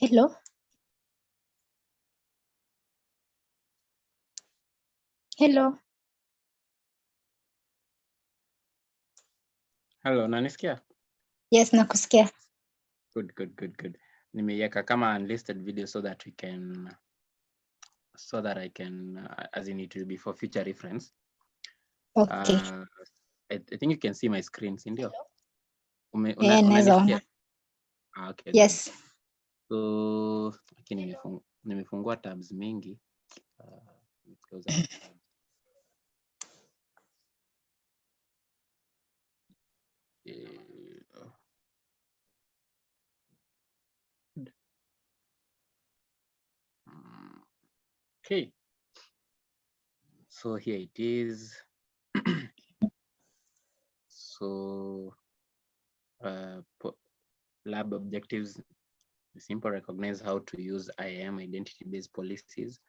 Hello. Hello. Hello, nanisikia? Yes, nakusikia. Good. Nimeiweka kama unlisted video so that I can, as in it will be for future reference. Okay. I think you can see my screen, si ndio? Naweza ona. Okay. Yes. Good. So, lakini nimefungua tabs mingi. Close out tabs. Okay. So here it is. So lab objectives, simple, recognize how to use IAM, identity-based policies.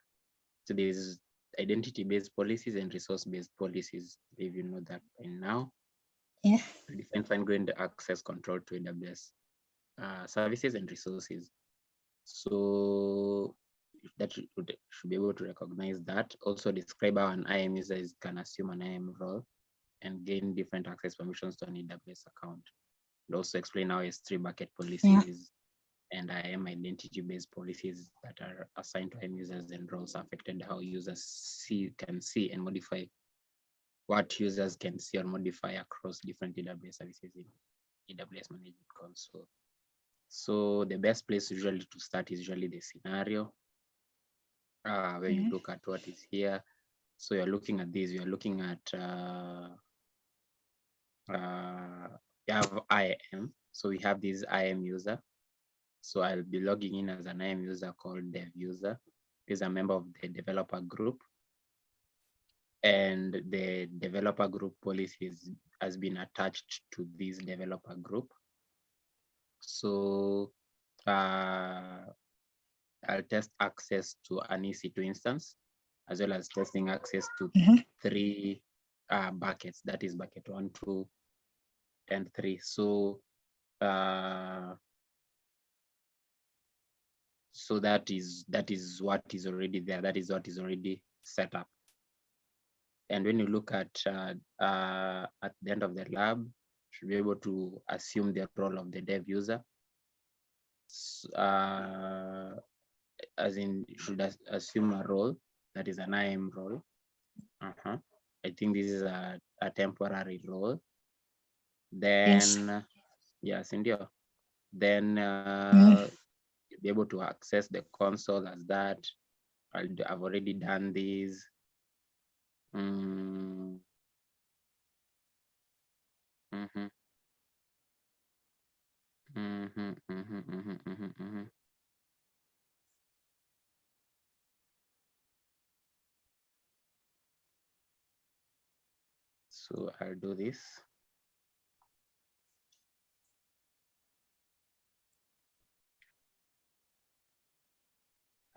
So there is identity-based policies and resource-based policies, if you know that by now. Yeah. Define fine-grained access control to AWS services and resources. So that should be able to recognize that. Also describe how an IAM user can assume an IAM role and gain different access permissions to an AWS account. And also explain how S3 bucket policies and IAM identity-based policies that are assigned to IAM users and roles affected how users can see and modify what users can see or modify across different AWS services in AWS Management Console. So the best place usually to start is usually the scenario where you look at what is here. So you're looking at this, you're looking at you have IAM. So we have this IAM user. So I'll be logging in as an IAM user called dev user. Is a member of the developer group. And the developer group policies has been attached to this developer group. So I'll test access to an EC2 instance, as well as testing access to 3 buckets, that is bucket 1, 2, and 3. So so that is what is already there. That is what is already set up. And when you look at the end of the lab, you should be able to assume the role of the dev user. As in, should assume a role that is an IAM role. I think this is a temporary role. Then, yes, indeed. Then you'll be able to access the console as that. I've already done this. So I'll do this.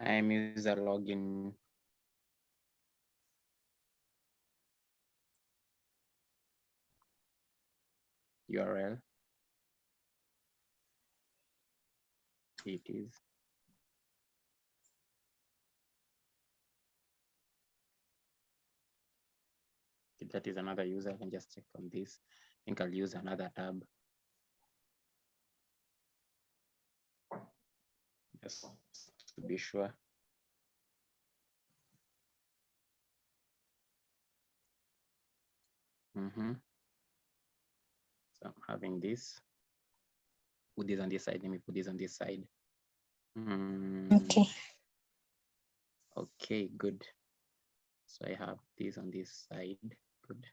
IAM user login. URL. It is. If that is another user, I can just check on this. I think I'll use another tab. Just to be sure. So I'm having this. Put this on this side. Let me put this on this side. Okay. Okay, good. So I have this on this side. Good.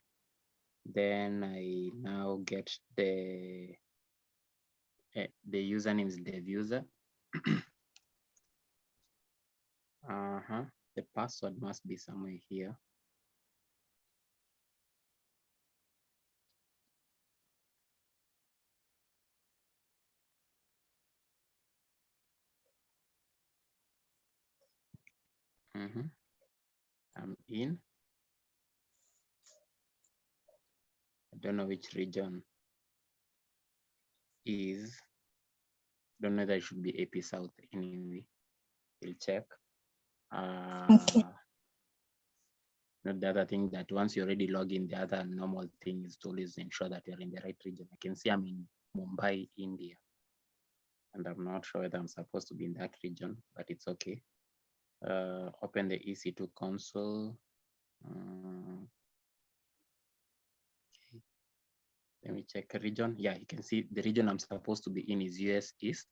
Then I now get the username is dev user. The password must be somewhere here. I'm in. I don't know which region is. Don't know that it should be AP South anyway. We'll check. Okay. Not the other thing that once you already log in, the other normal thing is to always ensure that you're in the right region. I can see I'm in Mumbai, India, and I'm not sure whether I'm supposed to be in that region, but it's okay. Open the EC2 console. Okay. Let me check a region. Yeah, you can see the region I'm supposed to be in is US East.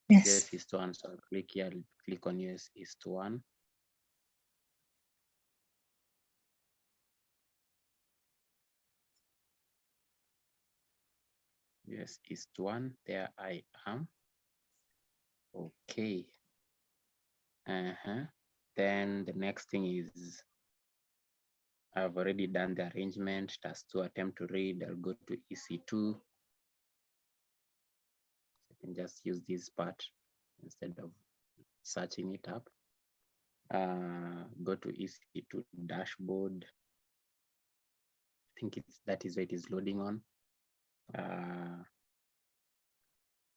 Yes. US East 1. So I'll click here, I'll click on US East 1. US East 1. There I am. Okay. Then the next thing is I've already done the arrangement. Task 2, attempt to read. I'll go to EC2. I can just use this part instead of searching it up. Go to EC2 dashboard. I think that is what it is loading on.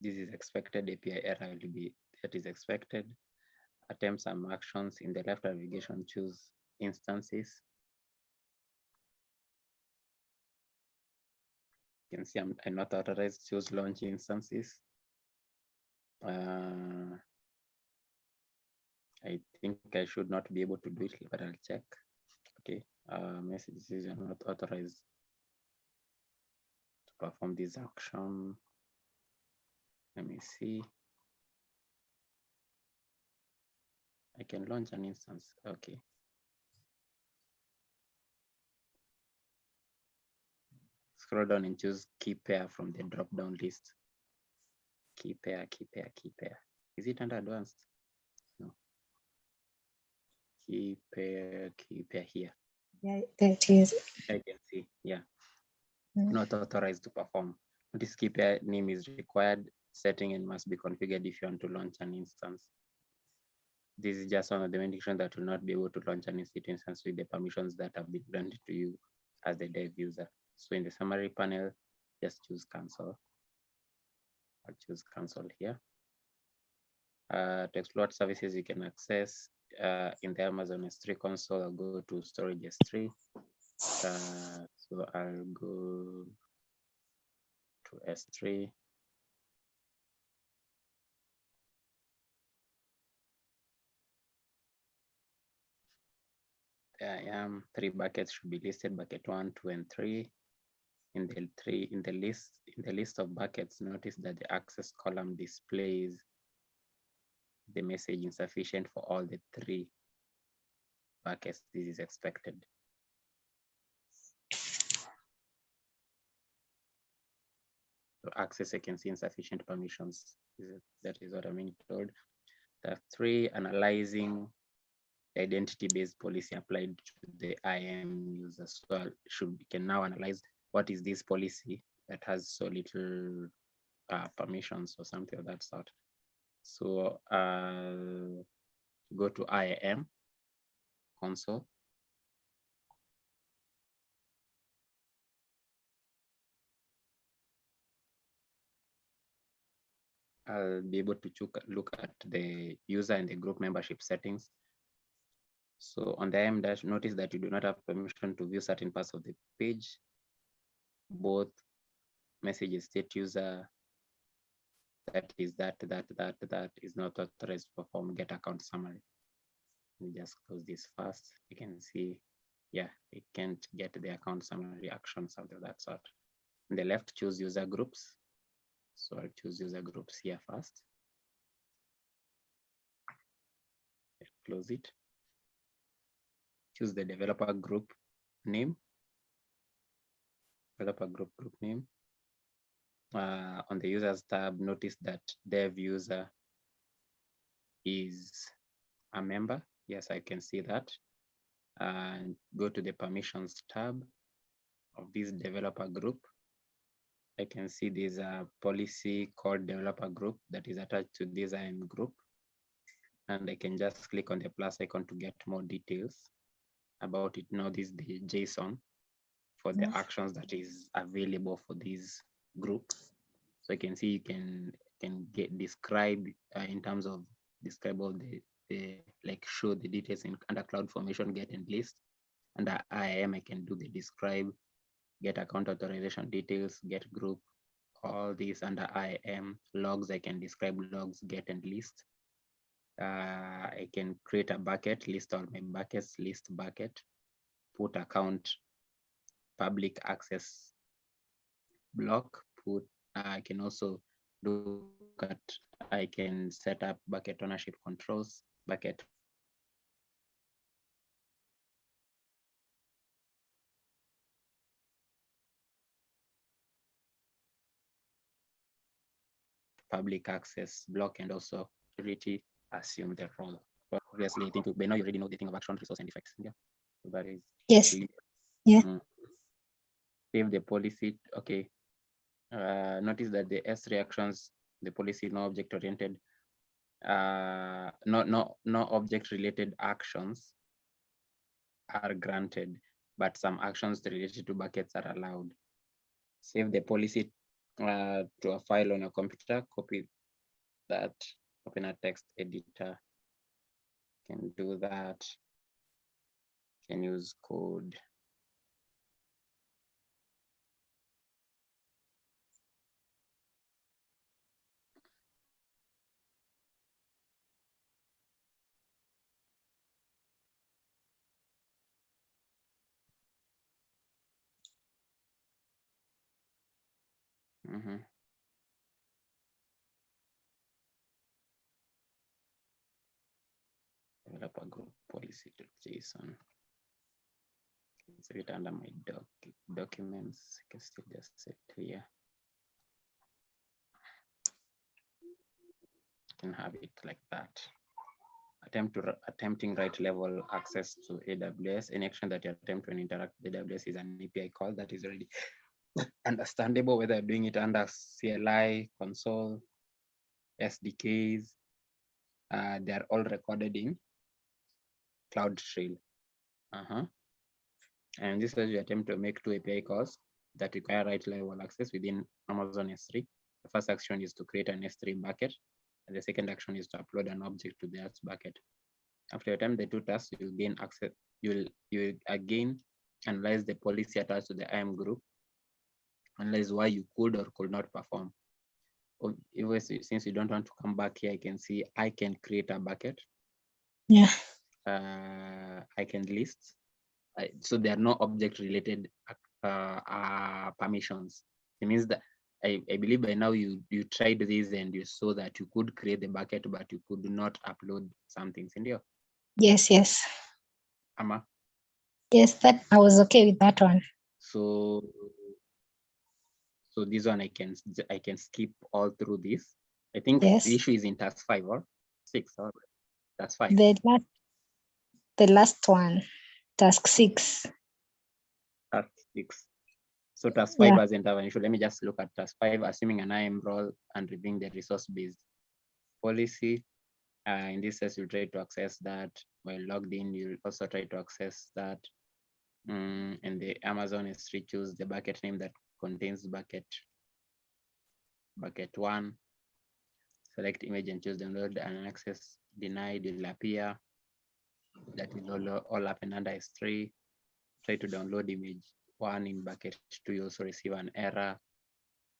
This is expected. API error will be that is expected. Attempt some actions. In the left navigation, choose instances. You can see I'm not authorized. Choose launch instances. I think I should not be able to do it, but I'll check. Okay, messages are not authorized to perform this action. Let me see. I can launch an instance. Okay. Scroll down and choose key pair from the drop-down list. Key pair, key pair, key pair. Is it under advanced? No. Key pair here. Yeah, that is. I can see, yeah. Not authorized to perform. Notice key pair name is required. Setting and must be configured if you want to launch an instance. This is just one of the indications that will not be able to launch an EC2 instance with the permissions that have been granted to you as the dev user. So in the summary panel, just choose cancel. I'll choose cancel here. To explore services you can access in the Amazon S3 console, I'll go to storage S3. So I'll go to S3. There I am. 3 buckets should be listed: bucket 1, 2, and 3. In the list of buckets, notice that the access column displays the message insufficient for all the 3 buckets. This is expected. So access, I can see insufficient permissions. That is what I'm being told. The 3, analyzing the identity-based policy applied to the IAM user. So we can now analyze what is this policy that has so little permissions or something of that sort. So go to IAM console. I'll be able to look at the user and the group membership settings. So on the IAM dash, notice that you do not have permission to view certain parts of the page. Both messages state user that is not authorized to perform get account summary. Let me just close this first. You can see, yeah, it can't get the account summary action, something of that sort. On the left, choose user groups. So I'll choose user groups here first. Close it. Choose the developer group name. Developer group name. On the users tab, notice that dev user is a member. Yes, I can see that. And go to the permissions tab of this developer group. I can see there's a policy called developer group that is attached to this IAM group. And I can just click on the plus icon to get more details about it. Now this is the JSON for the actions that is available for this group. So I can see you can can describe in terms of describe all the like show the details under cloud formation, get and list. Under IAM, I can do the describe, get account authorization details, get group, all these under IAM. Logs, I can describe logs, get and list. I can create a bucket, list all my buckets, list bucket, put account public access block, put I can also look at, I can set up bucket ownership controls, bucket public access block, and also security assume the role. But obviously, I think by now you already know the thing of action, resource, and effects. Yeah, so that is yes, yeah. Save the policy. Okay. Notice that the S3 actions, the policy no object oriented, no object related actions are granted, but some actions related to buckets are allowed. Save the policy to a file on your computer, copy that, open a text editor, can do that, can use code. Develop a group policy to JSON. Save it under my documents. I can still just set here. Can have it like that. Attempting right level access to AWS. Any action that you attempt when interact with AWS is an API call that is already understandable, whether you're doing it under CLI, console, SDKs. They're all recorded in CloudTrail. And this is you attempt to make 2 API calls that require right level access within Amazon S3. The first action is to create an S3 bucket. And the second action is to upload an object to the S bucket. After you attempt the 2 tasks, you'll gain access. You'll again analyze the policy attached to the IAM group, analyze why you could or could not perform. Even since you don't want to come back here, I can see I can create a bucket. Yeah. I can list. So there are no object related permissions. It means that I believe by now you tried this and you saw that you could create the bucket, but you could not upload some things in there. Yes. Ama? Yes, that I was okay with that one. So this one I can skip all through this. I think yes. The issue is in task 5 or 6 or task 5. The last one, task 6. Task 6. So task 5 hasn't have an issue. Let me just look at task 5, assuming an IAM role and reviewing the resource-based policy. In this case, you try to access that. While logged in, you'll also try to access that. And the Amazon S3, choose the bucket name that contains bucket 1. Select image and choose download and access denied will appear. That will all happen under S3. Try to download image 1 in bucket 2. You also receive an error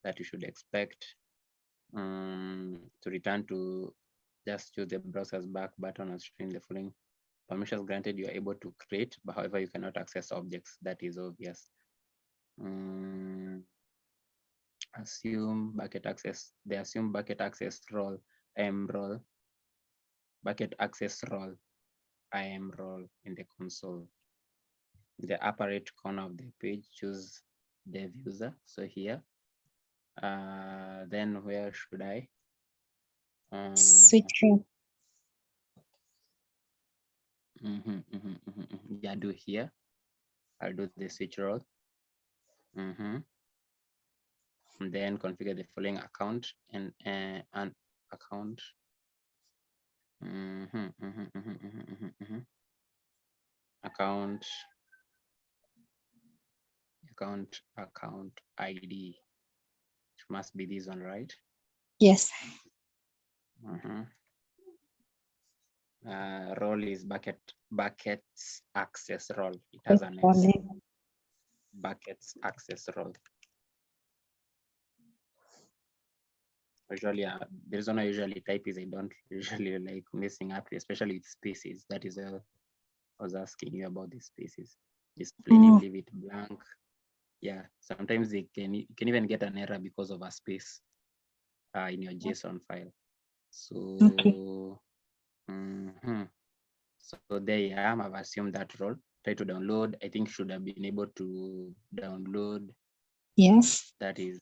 that you should expect. To return to, just choose the browser's back button and string the following permissions granted. You are able to create, but however, you cannot access objects. That is obvious. Assume bucket access. The assume bucket access role, IAM role, bucket access role, IAM role in the console. In the upper right corner of the page, choose dev user. So here, then where should I? Switch role. Yeah, do here. I'll do the switch role. And then configure the following account and an account. Account ID. It must be this one, right? Yes. Role is buckets access role. It has an S. Falling. Buckets access role. Usually, the reason I usually type is I don't usually like messing up, especially with spaces. That is I was asking you about the spaces. Just plain leave it blank. Yeah, sometimes you can even get an error because of a space in your JSON file. So, Okay. So there I am. I've assumed that role. Try to download. I think should have been able to download. Yes. That is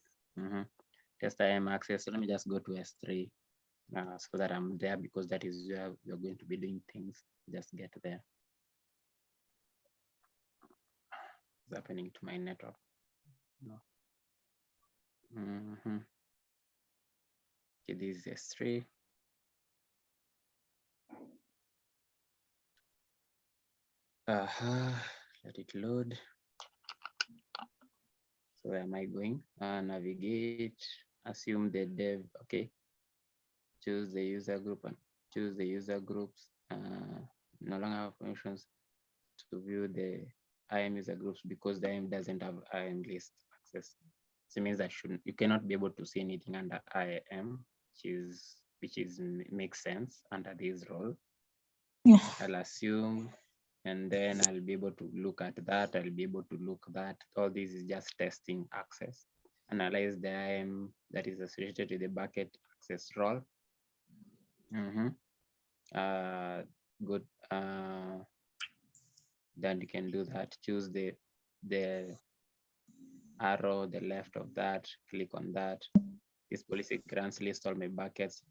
test IAM access. So let me just go to S3 so that I'm there, because that is where we're going to be doing things. Just get there. What's happening to my network? No. Okay, this is S3. Let it load. So where am I going? Navigate, assume the dev. Okay, choose the user group and choose the user groups. No longer have permissions to view the IAM user groups because the IAM doesn't have IAM list access. So it means that you cannot be able to see anything under IAM, which makes sense under this role. Yeah. I'll assume, and then I'll be able to look at that. I'll be able to look that. All this is just testing access. Analyze the IAM that is associated with the bucket access role. Good. Then you can do that. Choose the arrow, the left of that, click on that. This policy grants list all my buckets,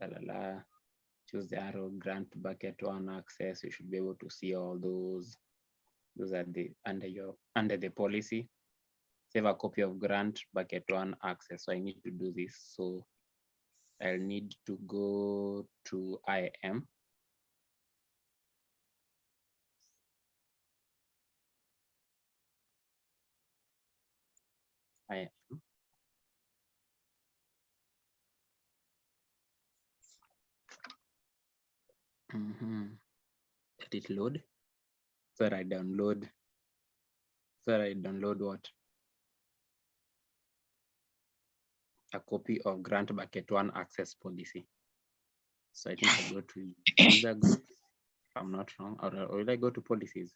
Choose the arrow, grant bucket one access. You should be able to see all those. Those are the under the policy. Save a copy of grant bucket one access. So I need to do this. So I'll need to go to IAM. Let it load. So I download. What? A copy of grant bucket one access policy. So I think I go to user groups, if I'm not wrong, or will I go to policies?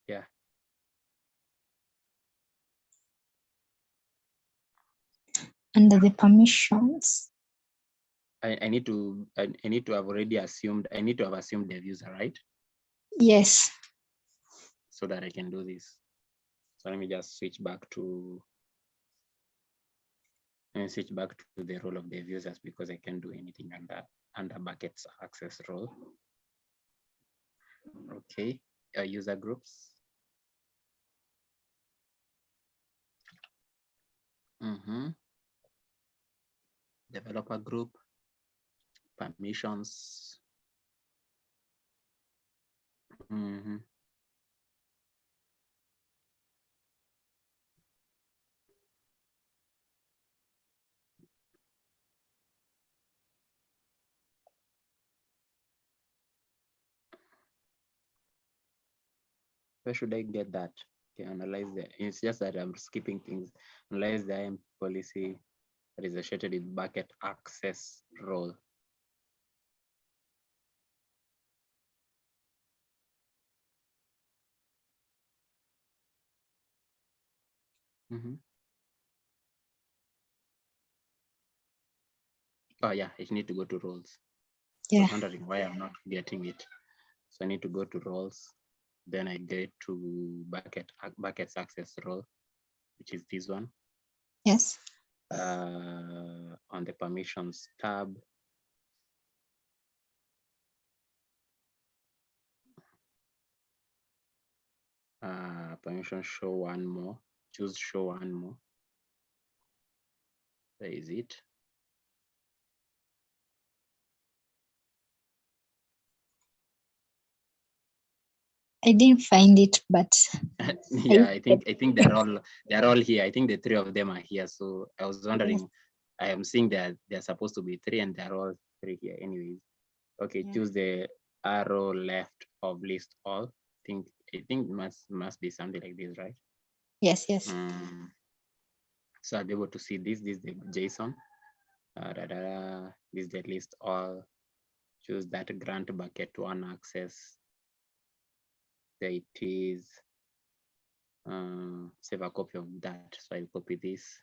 Yeah. Under the permissions. I need to have already assumed, I need to have assumed the user, right? Yes. So that I can do this. So let me just switch back to the role of the users, because I can't do anything under buckets access role. Okay, user groups. Developer group, permissions. Where should I get that? Okay, analyze it's just that I'm skipping things. Analyze the IAM policy that is associated with bucket access role. Oh yeah, I need to go to roles. Yeah. I was wondering why I'm not getting it. So I need to go to roles. Then I get to buckets access role, which is this one. Yes. On the permissions tab. Permission show one more. Choose show one more. Where is it? I didn't find it, but Yeah, I think they're all here. I think the three of them are here. So I was wondering, I am seeing that they're supposed to be three and they're all three here. Anyways, okay, Yeah. choose the arrow left of list all. I think must be something like this, right? Yes, yes. So I'll be able to see this. This is the JSON. This is the list all. Choose that grant bucket one access. There it is. Save a copy of that. So I'll copy this,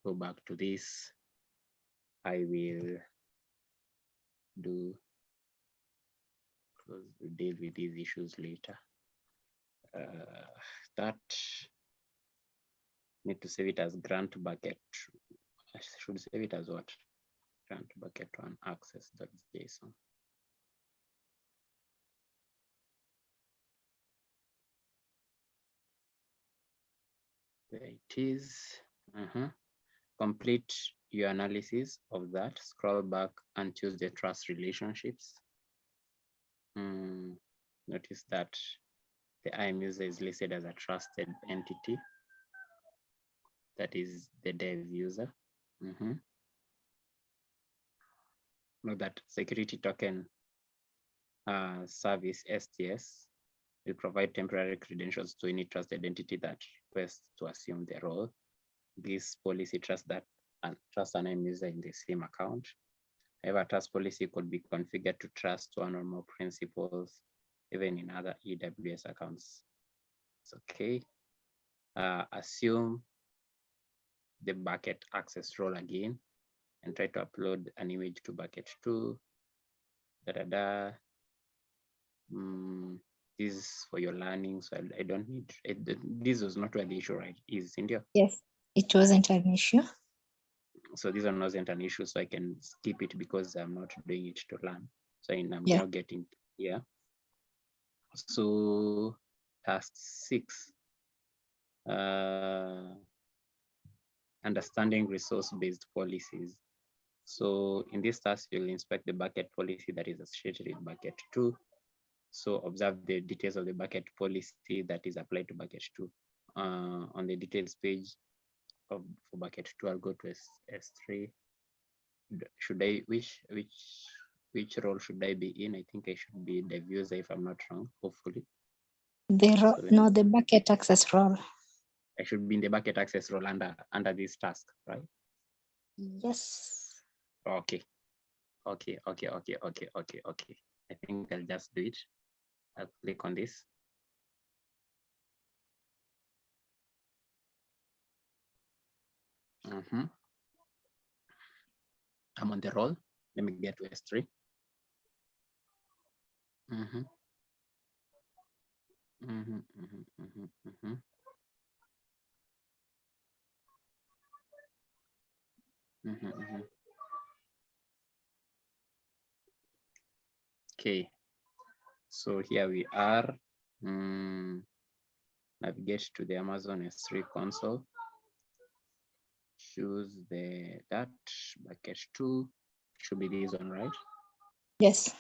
go back to this. I will deal with these issues later. That need to save it as grant bucket. I should save it as what? Grant bucket one access.json. There it is. Complete your analysis of that. Scroll back and choose the trust relationships. Notice that the IAM user is listed as a trusted entity. That is the dev user. Note that security token service STS will provide temporary credentials to any trusted entity that requests to assume the role. This policy trusts an end user in the same account. However, trust policy could be configured to trust one or more principals, even in other AWS accounts. It's okay. Assume the bucket access role again and try to upload an image to bucket 2. This is for your learning, so I don't need it. This was not where the issue, right? Is India? Yes, it wasn't an issue. So this one wasn't an issue, so I can skip it because I'm not doing it to learn. So I'm Yeah. now getting here. So task 6, understanding resource-based policies. So in this task, you'll inspect the bucket policy that is associated with bucket 2. So observe the details of the bucket policy that is applied to bucket 2. On the details page for bucket 2, I'll go to S3. Should I, which role should I be in? I think I should be the user if I'm not wrong, hopefully. The bucket access role. I should be in the bucket access role under this task, right? Yes. Okay. I think I'll just do it. I'll click on this. I'm on the roll. Let me get to S3. Okay, so here we are. Navigate to the Amazon S3 console. Choose that bucket 2. Should be this one, right? Yes.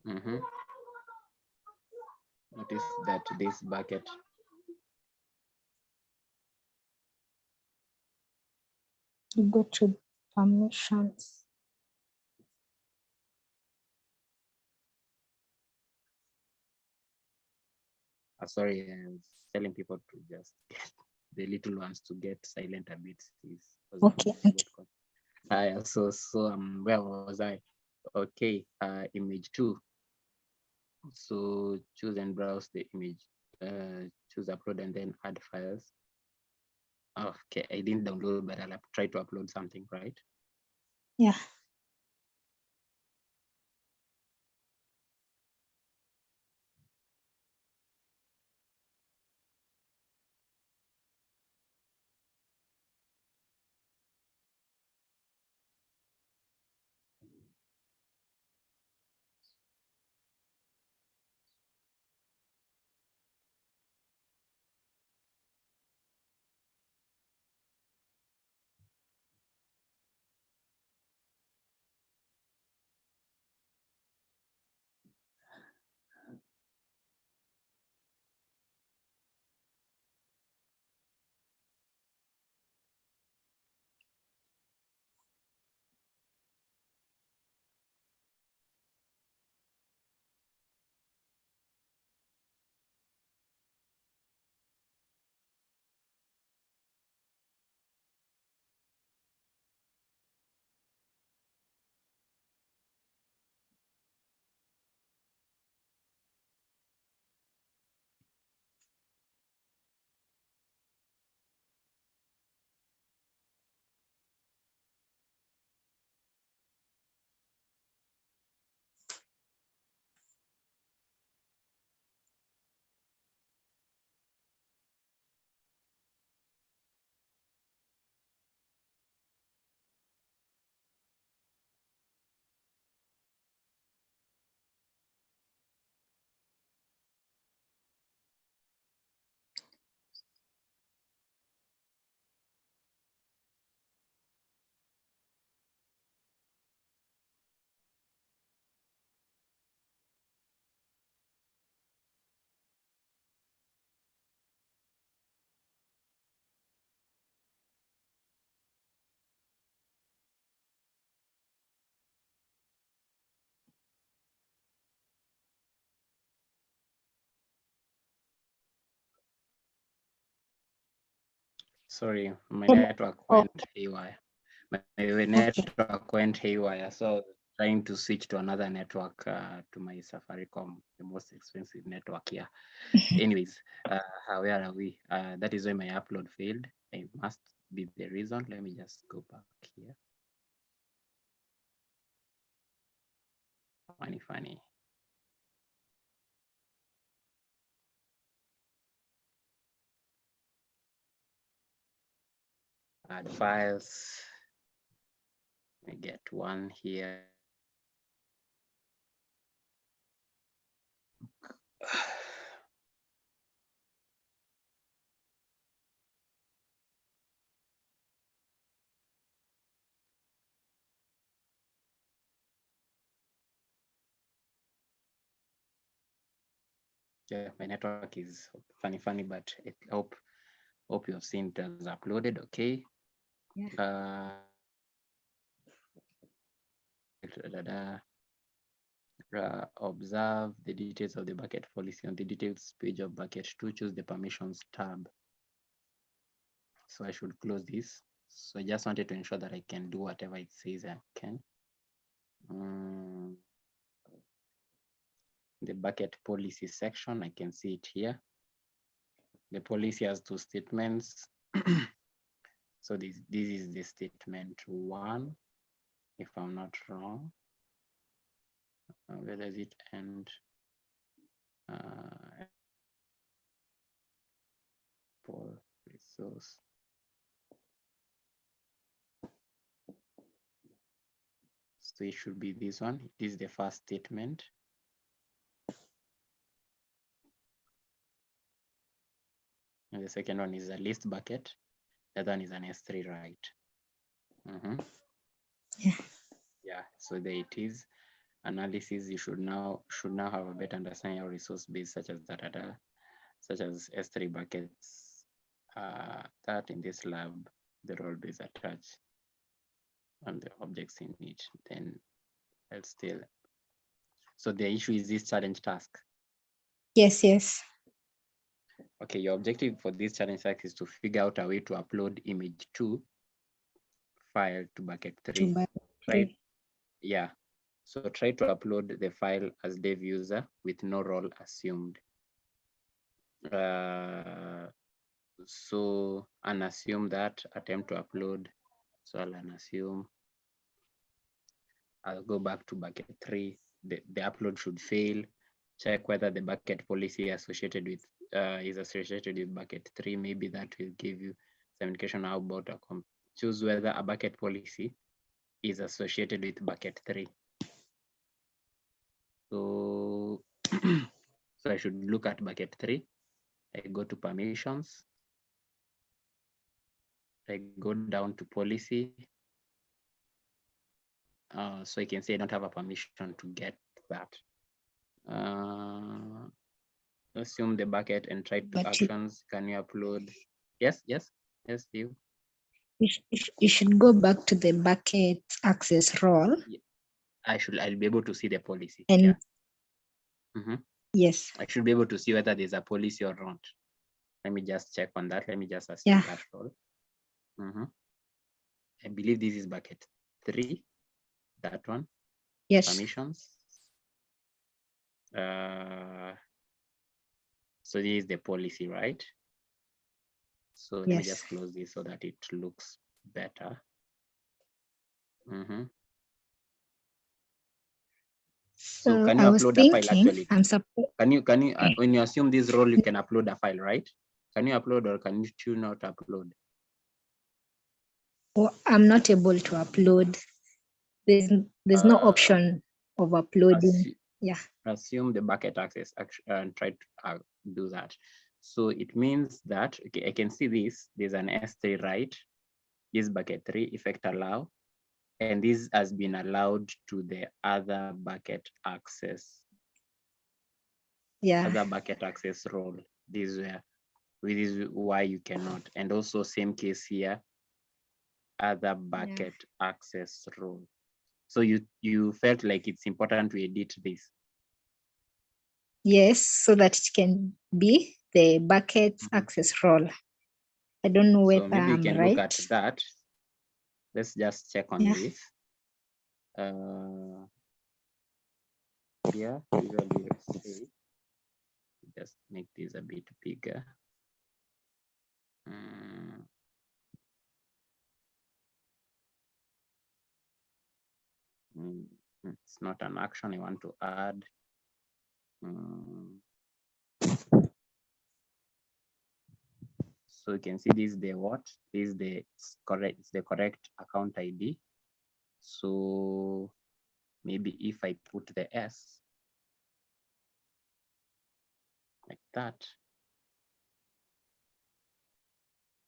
Notice that this bucket You go to permissions. sorry, I was telling people to just get the little ones to get silent a bit. Okay. So where was I? Okay, image 2. So choose and browse the image. Choose upload and then add files. Okay, I didn't download, but I'll try to upload something, right? Yeah. Sorry, my Oh, network went haywire. My okay. network went haywire, so trying to switch to another network to my Safaricom, the most expensive network here. Anyways, where are we? That is why my upload failed. It must be the reason. Let me just go back here. Funny. Add files. I get one here. Yeah, my network is funny, but I hope you have seen it as uploaded. Okay. Yeah. Observe the details of the bucket policy on the details page of bucket 2. Choose the permissions tab. So I should close this. So I just wanted to ensure that I can do whatever it says I can. The bucket policy section, I can see it here. The policy has 2 statements. So this is the statement 1, if I'm not wrong. Where does it end? For resource. So it should be this one. This is the first statement. And the second one is a list bucket. The other one is an S3 write. Yeah, so there it is. Analysis, you should now have a better understanding of resource base such as such as S3 buckets. That in this lab, the role base attached and the objects in it. Then I'll still. So the issue is this challenge task. Yes. Okay, your objective for this challenge task is to figure out a way to upload image 2 file to bucket 3. Right? Yeah. So try to upload the file as dev user with no role assumed. So unassume that, attempt to upload. So I'll unassume. I'll go back to bucket 3. The upload should fail. Check whether the bucket policy associated with is associated with bucket 3. Maybe that will give you some indication how about choose whether a bucket policy is associated with bucket 3. So so I should look at bucket 3. I go to permissions. I go down to policy. So I can say I don't have a permission to get that. Assume the bucket and try to actions. Can you upload? Yes, Steve. You should go back to the bucket access role. I'll be able to see the policy. And yeah. Yes. I should be able to see whether there's a policy or not. Let me just check on that. Let me just assume that role. I believe this is bucket 3. That one. Yes. Permissions. So this is the policy, right? So let me just close this so that it looks better. So can you upload a file actually? Can you when you assume this role, you can upload a file, right? Can you upload or can you not upload? Oh, I'm not able to upload. There's no option of uploading. Assume the bucket access and try to do that. So it means that, okay, I can see this. There's an S3 right. This bucket 3 effect allow. And this has been allowed to the other bucket access. Other bucket access role. This is why you cannot. And also same case here, other bucket access role. So you felt like it's important to edit this. Yes, so that it can be the bucket access role. I don't know So whether maybe we I'm can right. look at that. Let's just check on Yeah. this. Here, usually let's say, just make this a bit bigger. It's not an action I want to add. So you can see this is the what? This is the correct, it's the correct account ID. So maybe if I put the S like that,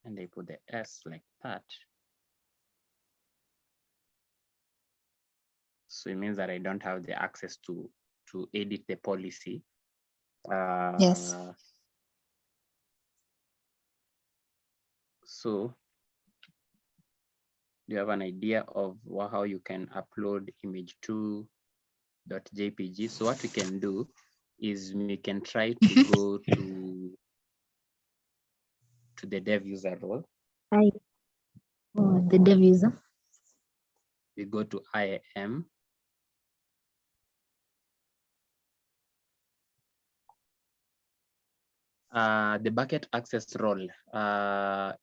and I put the S like that, so it means that I don't have the access to edit the policy. Yes. So do you have an idea of how you can upload image2.jpg? So what we can do is we can try to go to the dev user role. The dev user. We go to IAM. The bucket access role,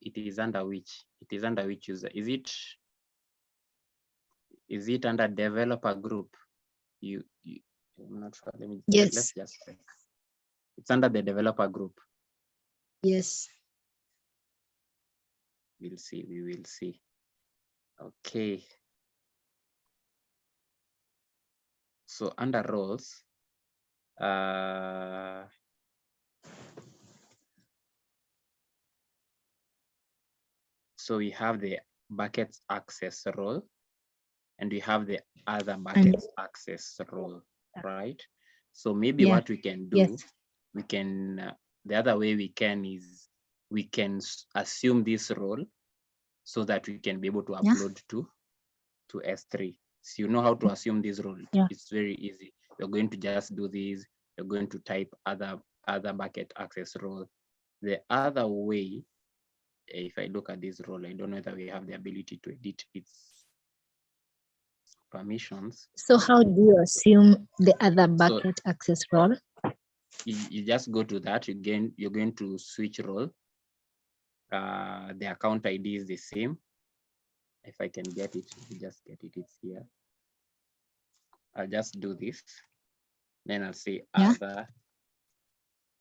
it is under which? It is under which user? Is it under developer group? I'm not sure. Yes. Let's just check. It's under the developer group. Yes. We'll see. We will see. Okay. So under roles, so we have the buckets access role, and we have the other buckets access role, right? So maybe what we can do, we can, the other way we can is we can assume this role so that we can be able to upload to S3. So you know how to assume this role. It's very easy. You're going to just do this. You're going to type other bucket access role. The other way, if I look at this role, I don't know that we have the ability to edit its permissions. So how do you assume the other bucket access role? You just go to that. You're going to switch role. The account ID is the same. If I can get it, just get it. It's here. I'll just do this. Then I'll say other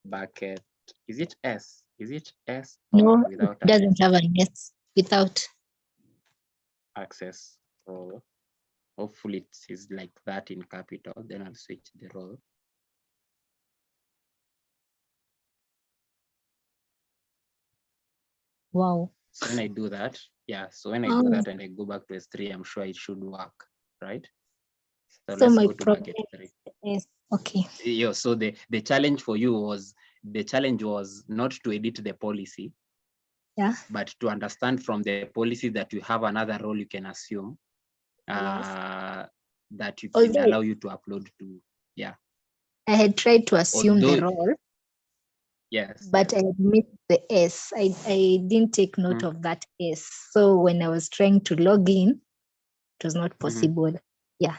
bucket. Is it S? Is it S? No, without it doesn't have an S. Without access. So hopefully it is like that in capital. Then I'll switch the role. Wow. So when I do that, so when I do that and I go back to S3, I'm sure it should work, right? So let's go to bucket 3. Yes. Okay. Yeah, so the challenge for you was, not to edit the policy, but to understand from the policy that you have another role you can assume that you can allow you to upload to. I had tried to assume the role. Yes. But I missed the S. I didn't take note of that S. So when I was trying to log in, it was not possible. Yeah.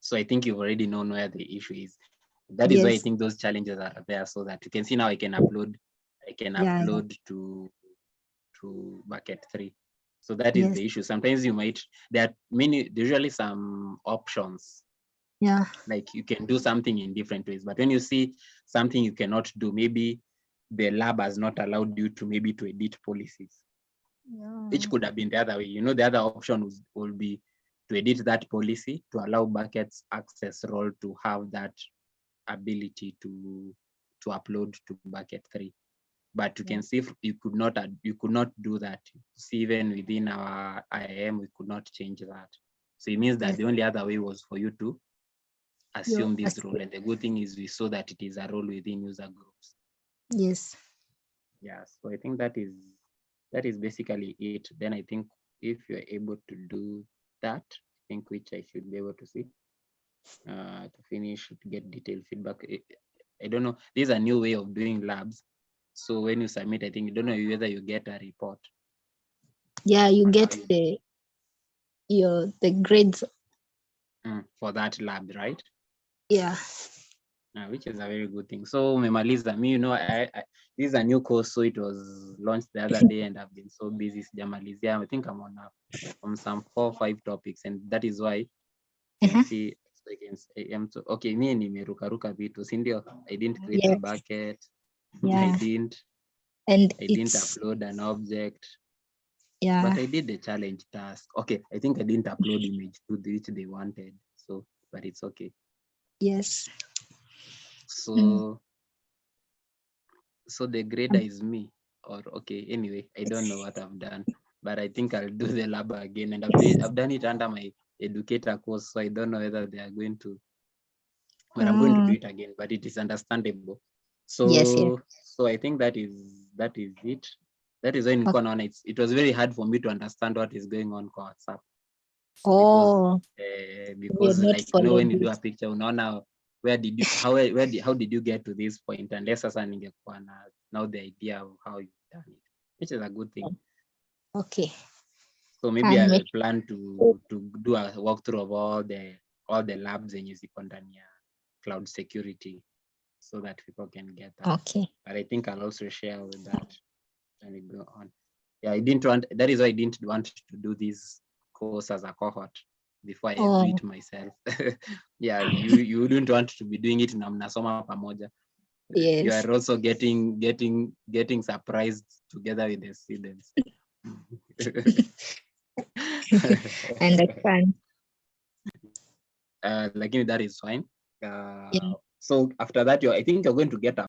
So I think you've already known where the issue is. That is why I think those challenges are there, so that you can see now I can upload. Upload to bucket 3. So that is the issue. Sometimes there are usually some options. Like you can do something in different ways, but when you see something you cannot do, maybe the lab has not allowed you to edit policies, which could have been the other way. The other option will be to edit that policy to allow buckets access role to have that ability to upload to bucket 3. But you can see you could not do that. See, even within our IAM, we could not change that. So it means that the only other way was for you to assume this role. And the good thing is we saw that it is a role within user groups. Yes. So I think that is basically it. Then I think if you're able to do that, I think which I should be able to see to finish, to get detailed feedback. I don't know. This is a new way of doing labs. So when you submit, I think, you don't know whether you get a report. Yeah, you on how get the grades. For that lab, right? Yeah. Which is a very good thing. So umemaliza. Me, this is a new course, so it was launched the other day, and I've been so busy sijamalizia. I think I'm on some 4 or 5 topics, and that is why you can see. So okay, me nimerukaruka vitu, si ndio? I didn't create a Yes. bucket. Yeah. I didn't it's upload an object. yeah. But I did the challenge task. Okay, I think I didn't upload image to which they wanted. So, but it's okay. Yes. So the grader is me, or okay, anyway, I don't know what I've done, but I think I'll do the lab again, and I've done it under my educator course, so I don't know whether they are going to, but I'm going to do it again, but it is understandable. So yes. so I think that is it. That is when it was very hard for me to understand what is going on on WhatsApp. Because like, when you do a picture, unaona how did you get to this point, unless sasa ningekuwa na now the idea of how you've done it, which is a good thing. Okay. So maybe I'll plan to do a walkthrough of all the labs zenye ziko ndani ya cloud security, so that people can get that. Okay. But I think I'll also share with that when we go on. Yeah, that is why I didn't want to do this course as a cohort before I do it myself. Yeah, you wouldn't want to be doing it na mnasoma pamoja. Yes. You are also getting surprised together with the students. Understand. Lakini that is fine. So after that, I think you're going to get a